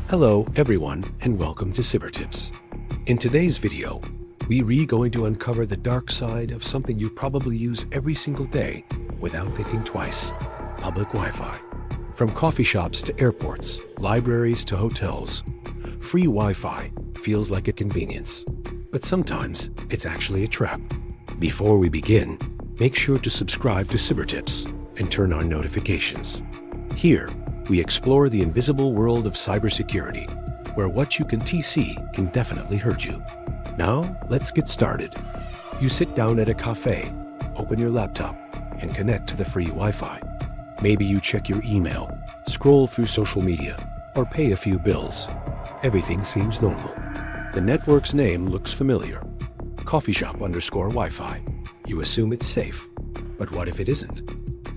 Hello everyone and welcome to Cibertips. In today's video, we're going to uncover the dark side of something you probably use every single day without thinking twice: public Wi-Fi. From coffee shops to airports, libraries to hotels, free Wi-Fi feels like a convenience. But sometimes it's actually a trap. Before we begin, make sure to subscribe to Cibertips and turn on notifications. Here, we explore the invisible world of cybersecurity, where what you can see can definitely hurt you. Now, let's get started. You sit down at a cafe, open your laptop, and connect to the free Wi-Fi. Maybe you check your email, scroll through social media, or pay a few bills. Everything seems normal. The network's name looks familiar. Coffee shop _ Wi-Fi. You assume it's safe. But what if it isn't?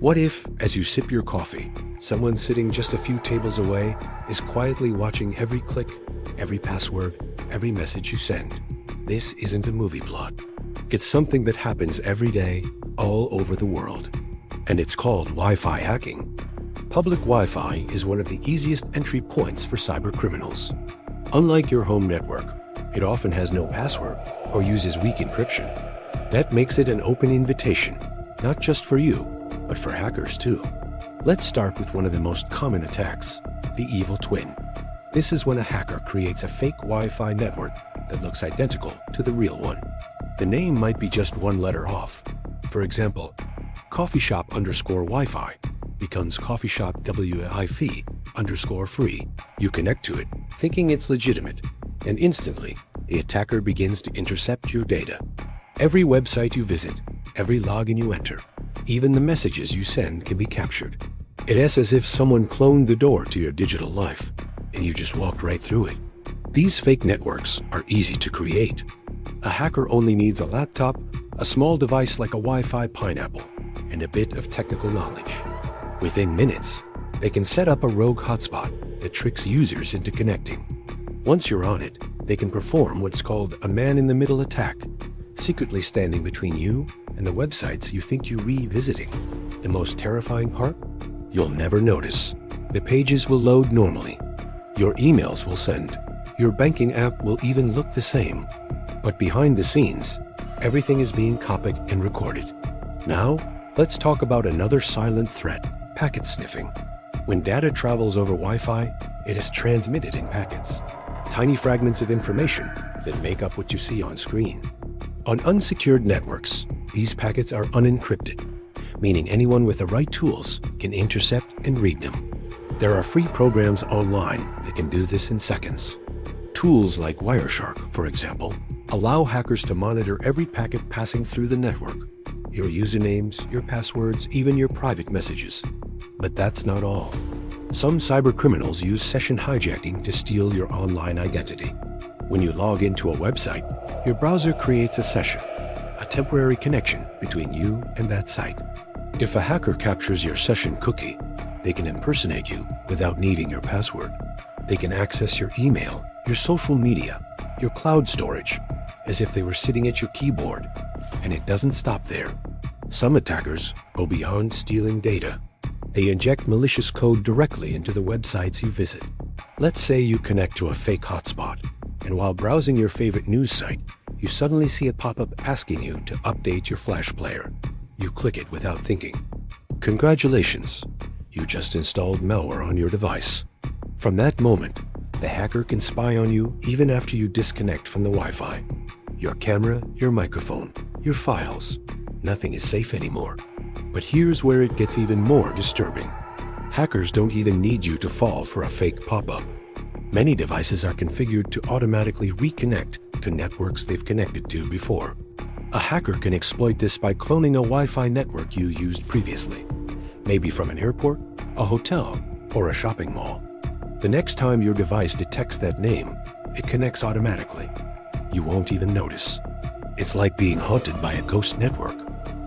What if, as you sip your coffee, someone sitting just a few tables away is quietly watching every click, every password, every message you send? This isn't a movie plot. It's something that happens every day, all over the world. And it's called Wi-Fi hacking. Public Wi-Fi is one of the easiest entry points for cyber criminals. Unlike your home network, it often has no password or uses weak encryption. That makes it an open invitation, not just for you, but for hackers too. Let's start with one of the most common attacks, the evil twin. This is when a hacker creates a fake Wi-Fi network that looks identical to the real one. The name might be just one letter off. For example, coffee shop _ Wi-Fi becomes coffee shop Wi-Fi _ free. You connect to it, thinking it's legitimate, and instantly, the attacker begins to intercept your data. Every website you visit, every login you enter, even the messages you send can be captured. It's as if someone cloned the door to your digital life, and you just walked right through it. These fake networks are easy to create. A hacker only needs a laptop, a small device like a Wi-Fi pineapple, and a bit of technical knowledge. Within minutes, they can set up a rogue hotspot that tricks users into connecting. Once you're on it, they can perform what's called a man-in-the-middle attack, secretly standing between you and the websites you think you're revisiting. The most terrifying part? You'll never notice. The pages will load normally. Your emails will send. Your banking app will even look the same. But behind the scenes, everything is being copied and recorded. Now, let's talk about another silent threat: packet sniffing. When data travels over Wi-Fi, it is transmitted in packets. Tiny fragments of information that make up what you see on screen. On unsecured networks, these packets are unencrypted, meaning anyone with the right tools can intercept and read them. There are free programs online that can do this in seconds. Tools like Wireshark, for example, allow hackers to monitor every packet passing through the network: your usernames, your passwords, even your private messages. But that's not all. Some cyber criminals use session hijacking to steal your online identity. When you log into a website, your browser creates a session, a temporary connection between you and that site. If a hacker captures your session cookie, they can impersonate you without needing your password. They can access your email, your social media, your cloud storage, as if they were sitting at your keyboard. And it doesn't stop there. Some attackers go beyond stealing data. They inject malicious code directly into the websites you visit. Let's say you connect to a fake hotspot, and while browsing your favorite news site, you suddenly see a pop-up asking you to update your Flash player. You click it without thinking. Congratulations, you just installed malware on your device. From that moment, the hacker can spy on you even after you disconnect from the Wi-Fi. Your camera, your microphone, your files. Nothing is safe anymore. But here's where it gets even more disturbing. Hackers don't even need you to fall for a fake pop-up. Many devices are configured to automatically reconnect to networks they've connected to before. A hacker can exploit this by cloning a Wi-Fi network you used previously, maybe from an airport, a hotel, or a shopping mall. The next time your device detects that name, it connects automatically. You won't even notice. It's like being haunted by a ghost network,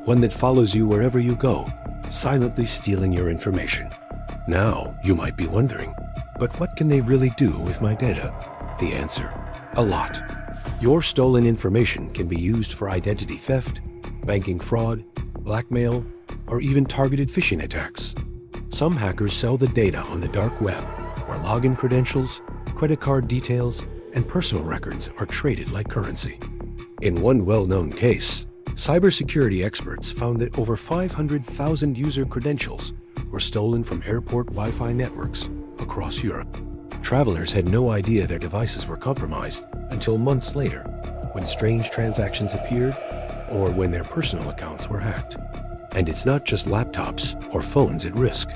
one that follows you wherever you go, silently stealing your information. Now, you might be wondering, but what can they really do with my data? The answer: a lot. Your stolen information can be used for identity theft, banking fraud, blackmail, or even targeted phishing attacks. Some hackers sell the data on the dark web, where login credentials, credit card details, and personal records are traded like currency. In one well-known case, cybersecurity experts found that over 500,000 user credentials were stolen from airport Wi-Fi networks across Europe. Travelers had no idea their devices were compromised until months later, when strange transactions appeared or when their personal accounts were hacked. And it's not just laptops or phones at risk.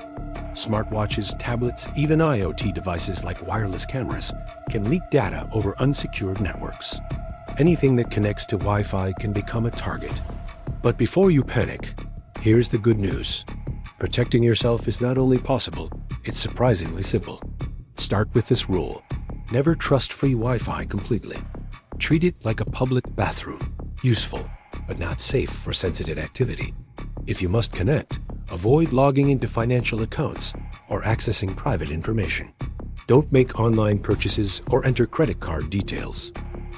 Smartwatches, tablets, even IoT devices like wireless cameras can leak data over unsecured networks. Anything that connects to Wi-Fi can become a target. But before you panic, here's the good news. Protecting yourself is not only possible, it's surprisingly simple. Start with this rule. Never trust free Wi-Fi completely. Treat it like a public bathroom. Useful, but not safe for sensitive activity. If you must connect, avoid logging into financial accounts or accessing private information. Don't make online purchases or enter credit card details.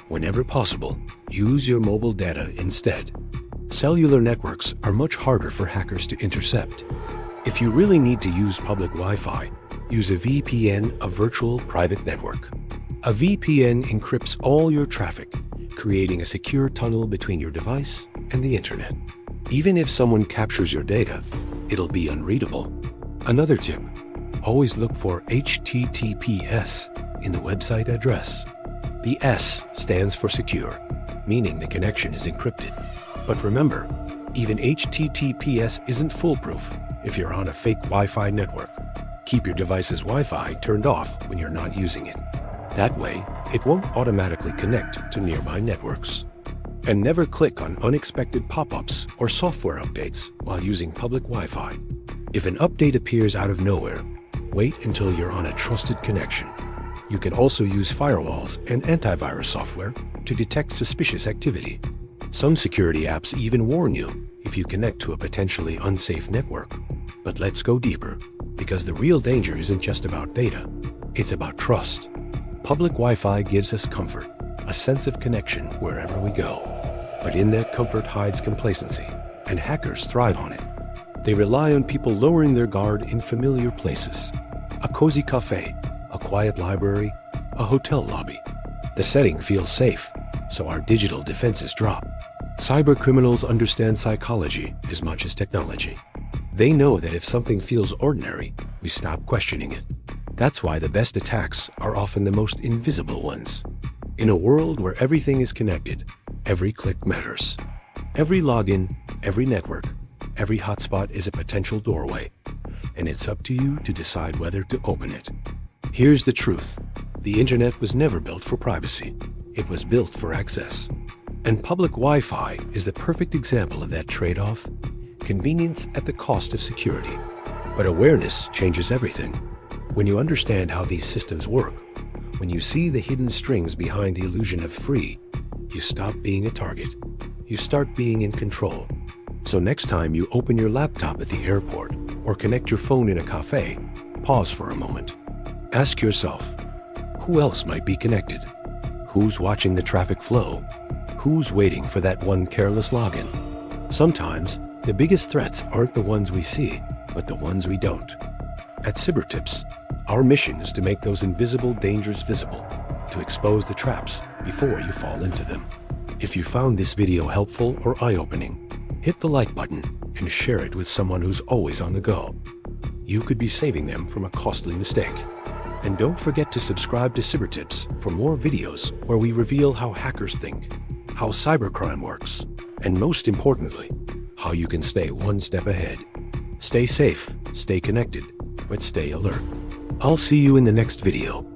Whenever possible, use your mobile data instead. Cellular networks are much harder for hackers to intercept. If you really need to use public Wi-Fi, use a VPN, a virtual private network. A VPN encrypts all your traffic, creating a secure tunnel between your device and the internet. Even if someone captures your data, it'll be unreadable. Another tip, always look for HTTPS in the website address. The S stands for secure, meaning the connection is encrypted. But remember, even HTTPS isn't foolproof if you're on a fake Wi-Fi network. Keep your device's Wi-Fi turned off when you're not using it. That way, it won't automatically connect to nearby networks. And never click on unexpected pop-ups or software updates while using public Wi-Fi. If an update appears out of nowhere, wait until you're on a trusted connection. You can also use firewalls and antivirus software to detect suspicious activity. Some security apps even warn you if you connect to a potentially unsafe network. But let's go deeper, because the real danger isn't just about data, it's about trust. Public Wi-Fi gives us comfort, a sense of connection wherever we go. But in that comfort hides complacency, and hackers thrive on it. They rely on people lowering their guard in familiar places. A cozy cafe, a quiet library, a hotel lobby. The setting feels safe, so our digital defenses drop. Cyber criminals understand psychology as much as technology. They know that if something feels ordinary, we stop questioning it. That's why the best attacks are often the most invisible ones. In a world where everything is connected, every click matters. Every login, every network, every hotspot is a potential doorway, and it's up to you to decide whether to open it. Here's the truth. The internet was never built for privacy. It was built for access. And public Wi-Fi is the perfect example of that trade-off. Convenience at the cost of security. But awareness changes everything. When you understand how these systems work, when you see the hidden strings behind the illusion of free, you stop being a target. You start being in control. So next time you open your laptop at the airport or connect your phone in a cafe, pause for a moment. Ask yourself, who else might be connected? Who's watching the traffic flow? Who's waiting for that one careless login? Sometimes, the biggest threats aren't the ones we see, but the ones we don't. At Cibertips, our mission is to make those invisible dangers visible, to expose the traps before you fall into them. If you found this video helpful or eye-opening, hit the like button and share it with someone who's always on the go. You could be saving them from a costly mistake. And don't forget to subscribe to Cibertips for more videos where we reveal how hackers think, how cybercrime works, and most importantly, how you can stay one step ahead. Stay safe, stay connected, but stay alert. I'll see you in the next video.